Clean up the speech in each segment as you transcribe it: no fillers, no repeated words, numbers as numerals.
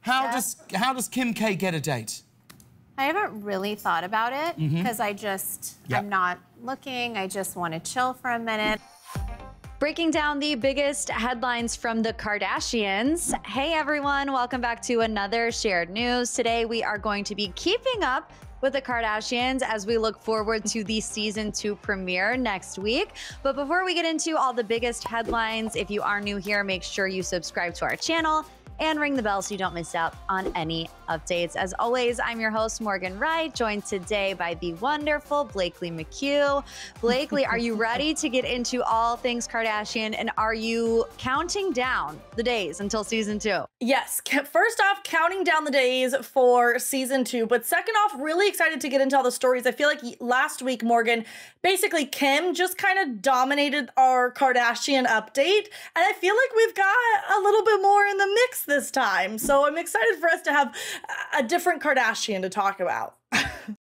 How does Kim K get a date? I haven't really thought about it because I'm not looking. I just want to chill for a minute. Breaking down the biggest headlines from the Kardashians. Hey everyone, welcome back to another Shared News. Today we are going to be keeping up with the Kardashians as we look forward to the season 2 premiere next week. But before we get into all the biggest headlines, if you are new here, make sure you subscribe to our channel and ring the bell so you don't miss out on any updates. As always, I'm your host, Morgan Wright, joined today by the wonderful Blakely McHugh. Blakely, are you ready to get into all things Kardashian, and are you counting down the days until season 2? Yes, first off, counting down the days for season 2, but second off, really excited to get into all the stories. I feel like last week, Morgan, basically Kim just kind of dominated our Kardashian update, and I feel like we've got a little bit more in the mix this time. So I'm excited for us to have a different Kardashian to talk about.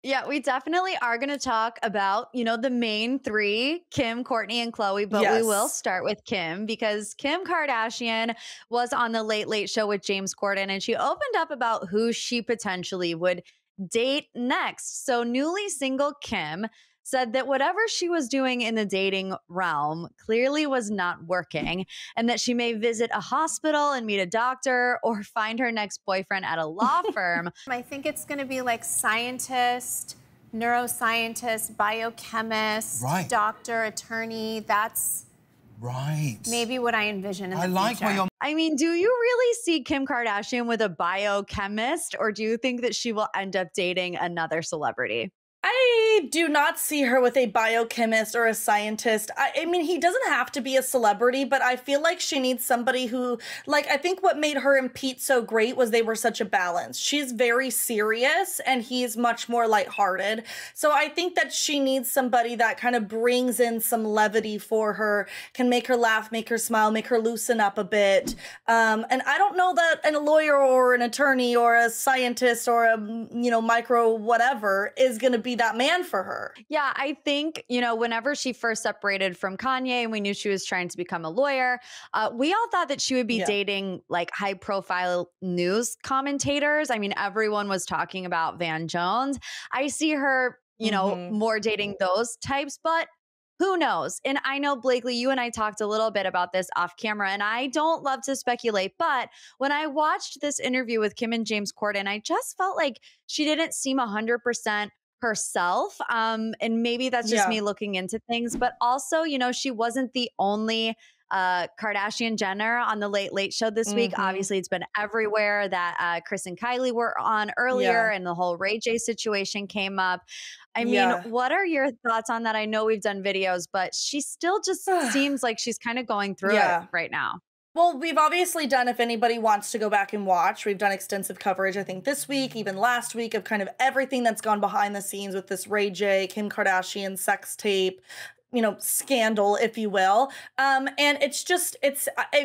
Yeah, we definitely are going to talk about, you know, the main 3, Kim, Kourtney, and Khloé, but we will start with Kim because Kim Kardashian was on the Late Late Show with James Corden, and she opened up about who she potentially would date next. So newly single Kim said that whatever she was doing in the dating realm clearly was not working, and that she may visit a hospital and meet a doctor or find her next boyfriend at a law firm. I think it's going to be like scientist, neuroscientist, biochemist, doctor, attorney. That's maybe what I envision in the future. I mean, do you really see Kim Kardashian with a biochemist, or do you think that she will end up dating another celebrity? I do not see her with a biochemist or a scientist. I mean, he doesn't have to be a celebrity, but I feel like she needs somebody who, like, I think what made her and Pete so great was they were such a balance. She's very serious and he's much more lighthearted. So I think that she needs somebody that kind of brings in some levity for her, can make her laugh, make her smile, make her loosen up a bit. And I don't know that a lawyer or an attorney or a scientist or a, you know, micro whatever is going to be that man for her. Yeah, I think, you know, whenever she first separated from Kanye and we knew she was trying to become a lawyer, we all thought that she would be dating like high profile news commentators. I mean, everyone was talking about Van Jones. I see her, you know, more dating those types, but who knows? And I know, Blakely, you and I talked a little bit about this off camera, and I don't love to speculate, but when I watched this interview with Kim and James Corden, I just felt like she didn't seem 100% herself. And maybe that's just me looking into things, but also, you know, she wasn't the only Kardashian Jenner on the Late Late Show this week. Obviously, it's been everywhere that Kris and Kylie were on earlier, and the whole Ray J situation came up. I mean, what are your thoughts on that? I know we've done videos, but she still just seems like she's kind of going through it right now. Well, we've obviously done, if anybody wants to go back and watch, we've done extensive coverage, I think this week, even last week, of kind of everything that's gone behind the scenes with this Ray J, Kim Kardashian sex tape, you know, scandal, if you will. And it's just,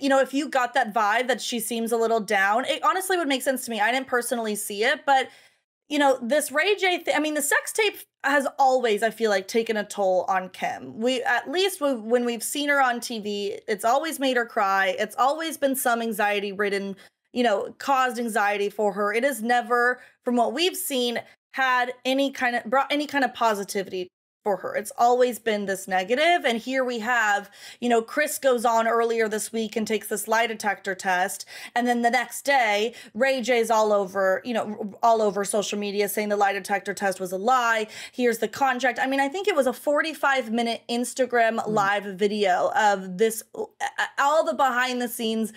you know, if you got that vibe that she seems a little down, it honestly would make sense to me. I didn't personally see it, but you know, this Ray J I mean, the sex tape has always, I feel like, taken a toll on Kim. At least when we've seen her on TV, it's always made her cry. It's always been some anxiety ridden, you know, caused anxiety for her. It has never, from what we've seen, brought any kind of positivity for her. It's always been this negative. And here we have, you know, Kris goes on earlier this week and takes this lie detector test. And then the next day, Ray J's all over, you know, all over social media saying the lie detector test was a lie. Here's the contract. I mean, I think it was a 45-minute Instagram live video of this, all the behind the scenes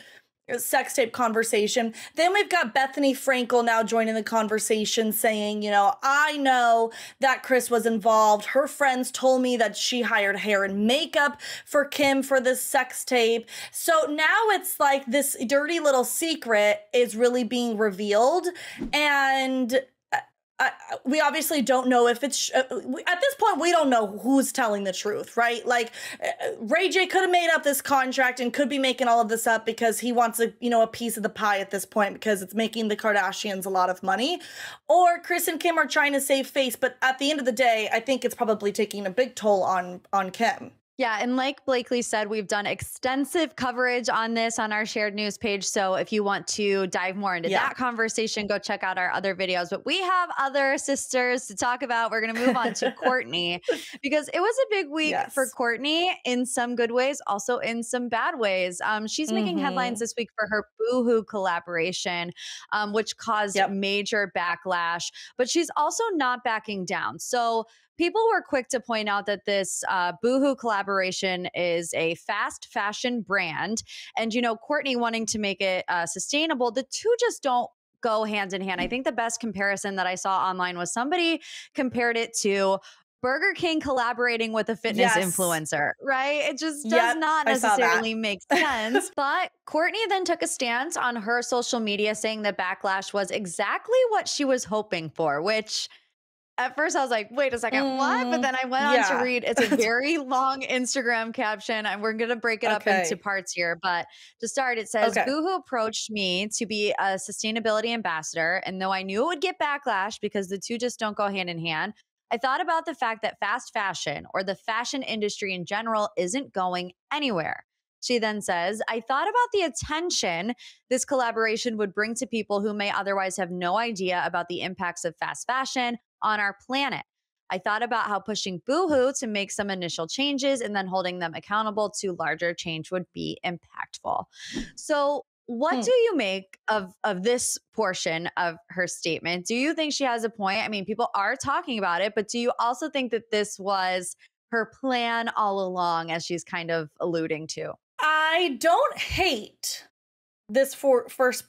sex tape conversation. Then we've got Bethany Frankel now joining the conversation saying, you know, I know that Kris was involved. Her friends told me that she hired hair and makeup for Kim for this sex tape. So now it's like this dirty little secret is really being revealed. And we obviously don't know if it's, at this point, we don't know who's telling the truth, right? Like, Ray J could have made up this contract and could be making all of this up because he wants a piece of the pie at this point because it's making the Kardashians a lot of money. Or Kris and Kim are trying to save face, but at the end of the day, I think it's probably taking a big toll on Kim. Yeah, and like Blakely said, we've done extensive coverage on this on our shared news page. So if you want to dive more into that conversation, go check out our other videos. But we have other sisters to talk about. We're going to move on to Kourtney because it was a big week for Kourtney in some good ways, also in some bad ways. She's making headlines this week for her Boohoo collaboration, which caused major backlash, but she's also not backing down. So people were quick to point out that this Boohoo collaboration is a fast fashion brand. And, you know, Kourtney wanting to make it sustainable, the two just don't go hand in hand. I think the best comparison that I saw online was somebody compared it to Burger King collaborating with a fitness influencer, right? It just does not necessarily make sense. But Kourtney then took a stance on her social media saying the backlash was exactly what she was hoping for, which at first I was like, wait a second, what? But then I went on to read, it's a very long Instagram caption and we're going to break it up into parts here. But to start, it says, Boohoo approached me to be a sustainability ambassador. And though I knew it would get backlash because the two just don't go hand in hand, I thought about the fact that fast fashion or the fashion industry in general isn't going anywhere. She then says, I thought about the attention this collaboration would bring to people who may otherwise have no idea about the impacts of fast fashion on our planet. I thought about how pushing Boohoo to make some initial changes and then holding them accountable to larger change would be impactful. So what do you make of this portion of her statement? Do you think she has a point? I mean, people are talking about it, but do you also think that this was her plan all along, as she's kind of alluding to? I don't hate this first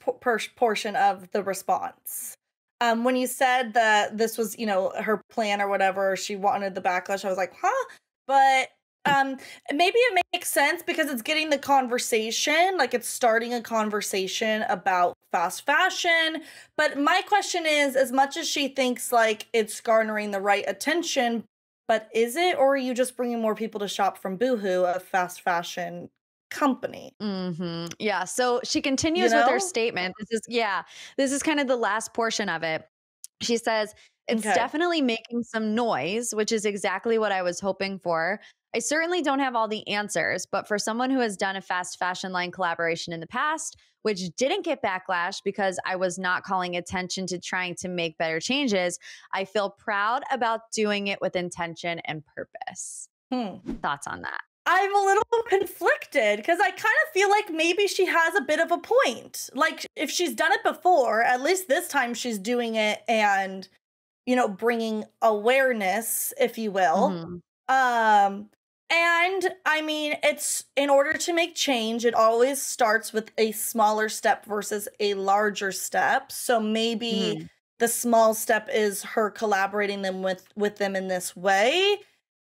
portion of the response. When you said that this was, you know, her plan or whatever, she wanted the backlash, I was like, huh? But maybe it makes sense because it's getting the conversation, like it's starting a conversation about fast fashion. But my question is, as much as she thinks like it's garnering the right attention, but is it, or are you just bringing more people to shop from Boohoo, a fast fashion company? Yeah. So she continues with her statement. This is kind of the last portion of it. She says, it's definitely making some noise, which is exactly what I was hoping for. I certainly don't have all the answers, but for someone who has done a fast fashion line collaboration in the past, which didn't get backlash because I was not calling attention to trying to make better changes, I feel proud about doing it with intention and purpose. Thoughts on that? I'm a little conflicted because I kind of feel like maybe she has a bit of a point. Like if she's done it before, at least this time she's doing it and, you know, bringing awareness, if you will. And I mean, it's in order to make change, it always starts with a smaller step versus a larger step. So maybe the small step is her collaborating them with them in this way,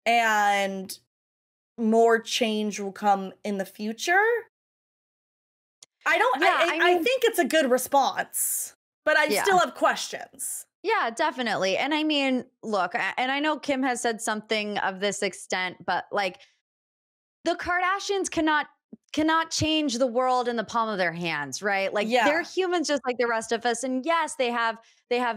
and more change will come in the future. I think it's a good response, but I still have questions. Yeah, definitely. And I mean, look, and I know Kim has said something of this extent, but like the Kardashians cannot change the world in the palm of their hands, right? Like they're humans just like the rest of us. And yes, they have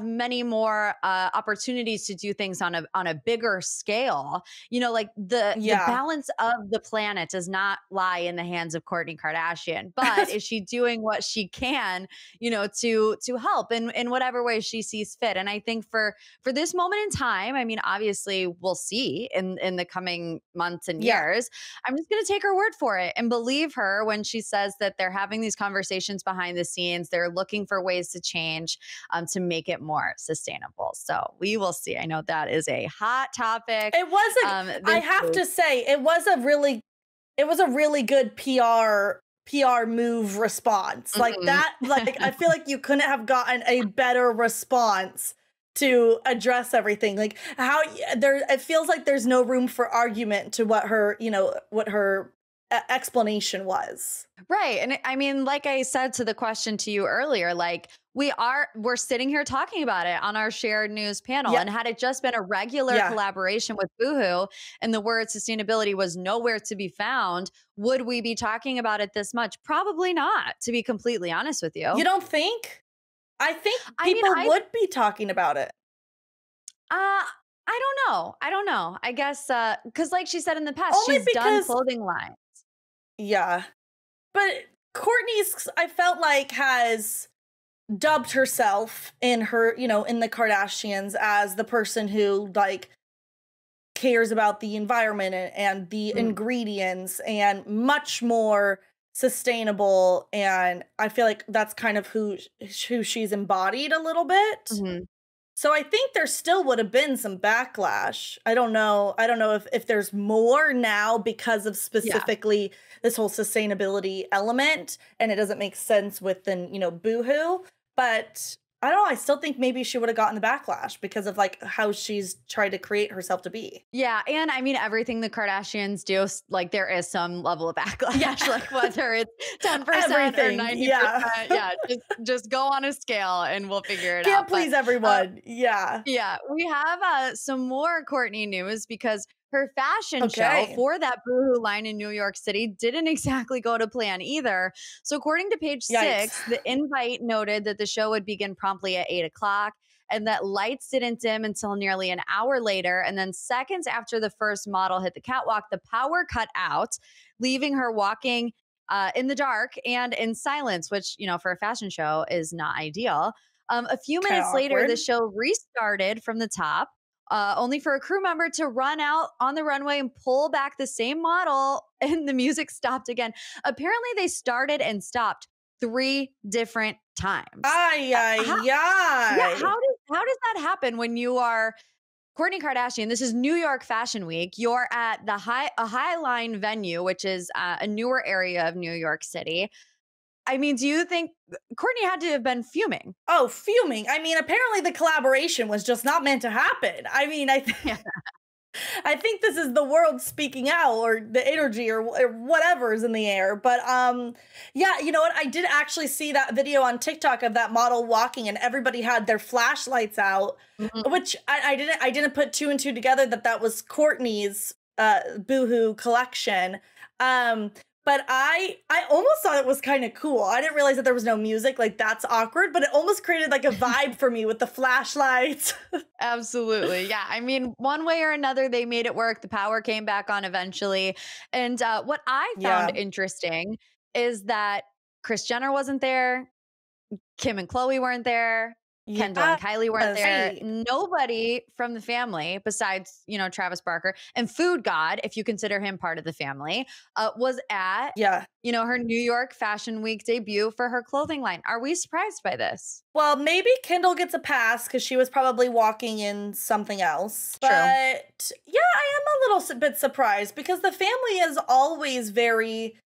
many more opportunities to do things on a bigger scale. You know, like the balance of the planet does not lie in the hands of Kourtney Kardashian, but is she doing what she can, you know, to help in whatever way she sees fit? And I think for this moment in time, I mean, obviously we'll see in the coming months and years. I'm just going to take her word for it and believe her when she says that they're having these conversations behind the scenes. They're looking for ways to change to make it more sustainable. So we will see. I know that is a hot topic. It was I have to say, it was a really good PR move response. Like that, like I feel like you couldn't have gotten a better response to address everything. Like how it feels like there's no room for argument to what her explanation was. Right. And I mean, like I said to the question to you earlier, like we're sitting here talking about it on our shared news panel. And had it just been a regular collaboration with Boohoo and the word sustainability was nowhere to be found, would we be talking about it this much? Probably not, to be completely honest with you. You don't think? I think people would be talking about it. I don't know. I guess because like she said in the past, Only she's done clothing lines. Yeah. But Kourtney's, I felt like, has dubbed herself in her, you know, in the Kardashians as the person who like cares about the environment and the ingredients and much more sustainable. And I feel like that's kind of who she's embodied a little bit. So I think there still would have been some backlash. I don't know if there's more now because of specifically this whole sustainability element, and it doesn't make sense within, you know, Boohoo. But I don't know. I still think maybe she would have gotten the backlash because of like how she's tried to create herself to be. Yeah. And I mean, everything the Kardashians do, like there is some level of backlash, like whether it's 10% or 90%. Yeah. Just go on a scale and we'll figure it out. Can't please everyone. Yeah. We have some more Kourtney news because her fashion show for that Boohoo line in New York City didn't exactly go to plan either. So according to page 6, the invite noted that the show would begin promptly at 8 o'clock and that lights didn't dim until nearly an hour later. And then seconds after the first model hit the catwalk, the power cut out, leaving her walking in the dark and in silence, which, you know, for a fashion show is not ideal. A few minutes later, the show restarted from the top. Only for a crew member to run out on the runway and pull back the same model, and the music stopped again. Apparently, they started and stopped 3 different times. How does that happen when you are Kourtney Kardashian? This is New York Fashion Week. You're at a Highline venue, which is a newer area of New York City. I mean, do you think Kourtney had to have been fuming? Oh, fuming. I mean, apparently the collaboration was just not meant to happen. I mean, I think this is the world speaking out, or the energy, or whatever is in the air. But yeah, you know what? I did actually see that video on TikTok of that model walking, and everybody had their flashlights out, which I didn't put 2 and 2 together that was Kourtney's Boohoo collection. But I almost thought it was kind of cool. I didn't realize that there was no music. Like, that's awkward, but it almost created like a vibe for me with the flashlights. Absolutely. Yeah. I mean, one way or another, they made it work. The power came back on eventually. And what I found interesting is that Kris Jenner wasn't there. Kim and Khloé weren't there. Kendall and Kylie weren't there. Nobody from the family besides, you know, Travis Barker and Food God, if you consider him part of the family, was at, you know, her New York Fashion Week debut for her clothing line. Are we surprised by this? Well, maybe Kendall gets a pass because she was probably walking in something else. But yeah, I am a little bit surprised because the family is always very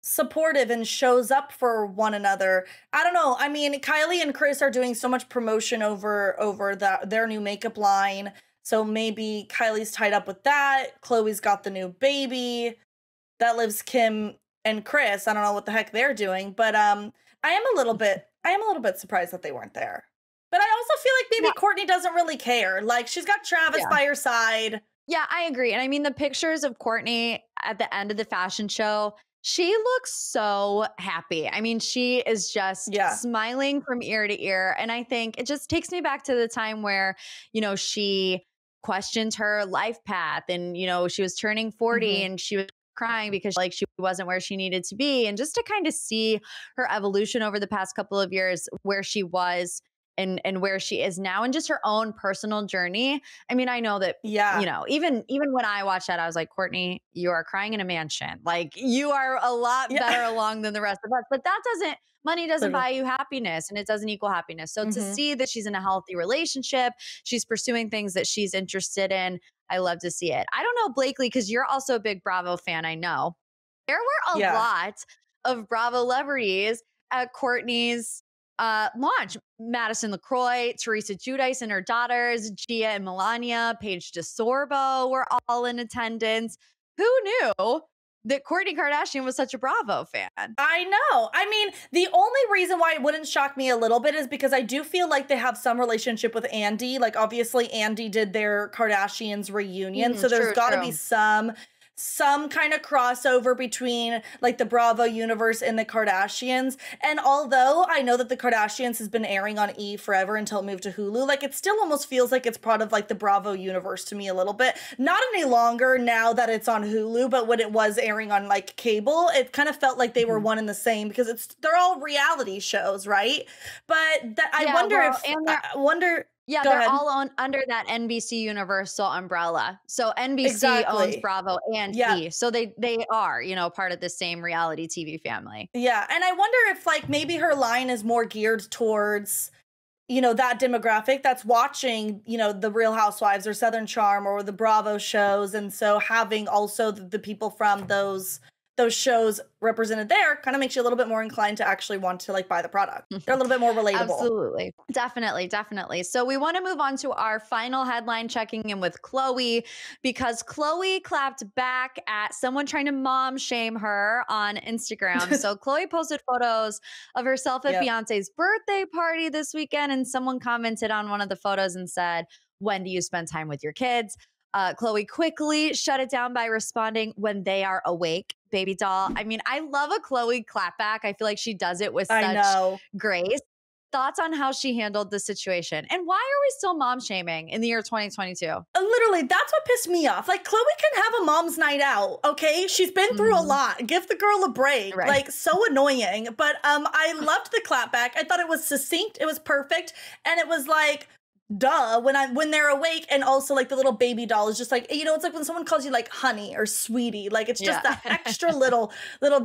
supportive and shows up for one another. I don't know. I mean, Kylie and Kris are doing so much promotion over their new makeup line. So maybe Kylie's tied up with that. Khloé's got the new baby. That leaves Kim and Kris. I don't know what the heck they're doing, but I am a little bit surprised that they weren't there. But I also feel like maybe Kourtney doesn't really care. Like, she's got Travis by her side. Yeah, I agree. And I mean, the pictures of Kourtney at the end of the fashion show, she looks so happy. I mean, she is just smiling from ear to ear. And I think it just takes me back to the time where, you know, she questioned her life path and, you know, she was turning 40 and she was crying because like she wasn't where she needed to be. And just to kind of see her evolution over the past couple of years, where she was and where she is now, and just her own personal journey. I mean, I know that, you know, even when I watched that, I was like, Kourtney, you are crying in a mansion. Like, you are a lot better along than the rest of us. But money doesn't buy you happiness, and it doesn't equal happiness. So to see that she's in a healthy relationship, she's pursuing things that she's interested in, I love to see it. I don't know, Blakely, because you're also a big Bravo fan, I know. There were a lot of Bravo celebrities at Kourtney's launch. Madison LaCroix, Teresa Giudice and her daughters, Gia and Melania, Paige DeSorbo were all in attendance. Who knew that Kourtney Kardashian was such a Bravo fan? I know. I mean, the only reason why it wouldn't shock me a little bit is because I do feel like they have some relationship with Andy. Like, obviously, Andy did their Kardashians reunion, so there's got to be some some kind of crossover between like the Bravo universe and the Kardashians. And although I know that the Kardashians has been airing on E forever until it moved to Hulu, like it still almost feels like it's part of like the Bravo universe to me a little bit. Not any longer now that it's on Hulu, but when it was airing on like cable, it kind of felt like they were one and the same because they're all reality shows, right? But I wonder. Yeah, Go they're ahead. all under that NBC Universal umbrella. So NBC owns Bravo and E. So they are, you know, part of the same reality TV family. Yeah. And I wonder if like maybe her line is more geared towards, you know, that demographic that's watching, you know, the Real Housewives or Southern Charm or the Bravo shows. And so having also the people from those shows represented there kind of makes you a little bit more inclined to actually want to like buy the product. They're a little bit more relatable. Absolutely. Definitely. So we want to move on to our final headline, checking in with Khloé, because Khloé clapped back at someone trying to mom shame her on Instagram. So Khloé posted photos of herself at Beyonce's birthday party this weekend, and someone commented on one of the photos and said, "When do you spend time with your kids?" Khloé quickly shut it down by responding, "When they are awake, baby doll." I mean, I love a Khloé clapback. I feel like she does it with such grace. Thoughts on how she handled the situation? And why are we still mom shaming in the year 2022? Literally, that's what pissed me off. Like, Khloé can have a mom's night out, okay? She's been through a lot. Give the girl a break. Right. Like, so annoying. But I loved the clapback. I thought it was succinct. It was perfect. And it was like, duh, when they're awake. And also like the little baby doll is just like, you know, it's like when someone calls you like honey or sweetie, like it's just that extra little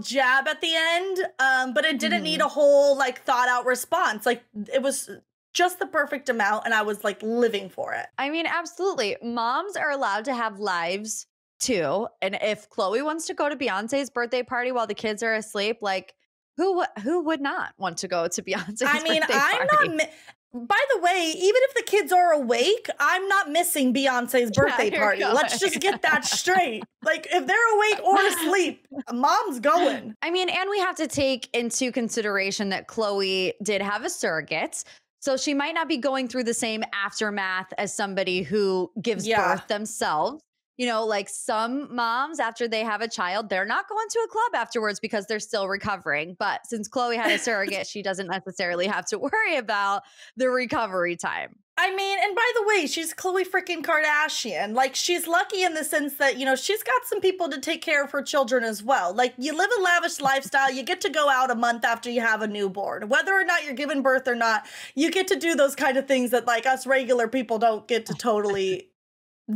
jab at the end. But it didn't need a whole like thought out response. Like it was just the perfect amount, and I was like living for it. I mean, absolutely. Moms are allowed to have lives too. And if Khloé wants to go to Beyonce's birthday party while the kids are asleep, like who would not want to go to Beyonce's birthday party? By the way, even if the kids are awake, I'm not missing Beyonce's birthday party. Let's just get that straight. Like, if they're awake or asleep, mom's going. I mean, and we have to take into consideration that Khloé did have a surrogate. So she might not be going through the same aftermath as somebody who gives birth themselves. You know, like some moms, after they have a child, they're not going to a club afterwards because they're still recovering. But since Khloé had a surrogate, she doesn't necessarily have to worry about the recovery time. I mean, and by the way, she's Khloé freaking Kardashian. Like, she's lucky in the sense that, you know, she's got some people to take care of her children as well. Like, you live a lavish lifestyle. You get to go out a month after you have a newborn. Whether or not you're giving birth or not, you get to do those kind of things that, like, us regular people don't get to totally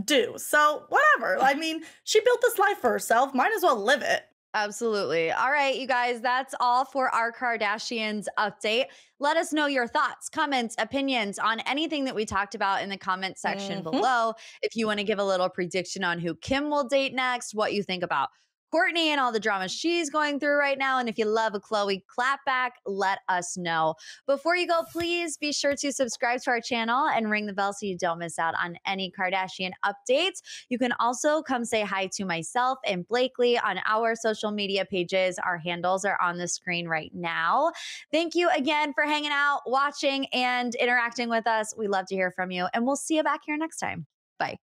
do. So whatever. I mean, she built this life for herself. Might as well live it. Absolutely. All right, you guys, that's all for our Kardashians update. Let us know your thoughts, comments, opinions on anything that we talked about in the comment section below. If you want to give a little prediction on who Kim will date next, what you think about Kourtney and all the drama she's going through right now. And if you love a Khloé clapback, let us know. Before you go, please be sure to subscribe to our channel and ring the bell so you don't miss out on any Kardashian updates. You can also come say hi to myself and Blakely on our social media pages. Our handles are on the screen right now. Thank you again for hanging out, watching, and interacting with us. We love to hear from you, and we'll see you back here next time. Bye.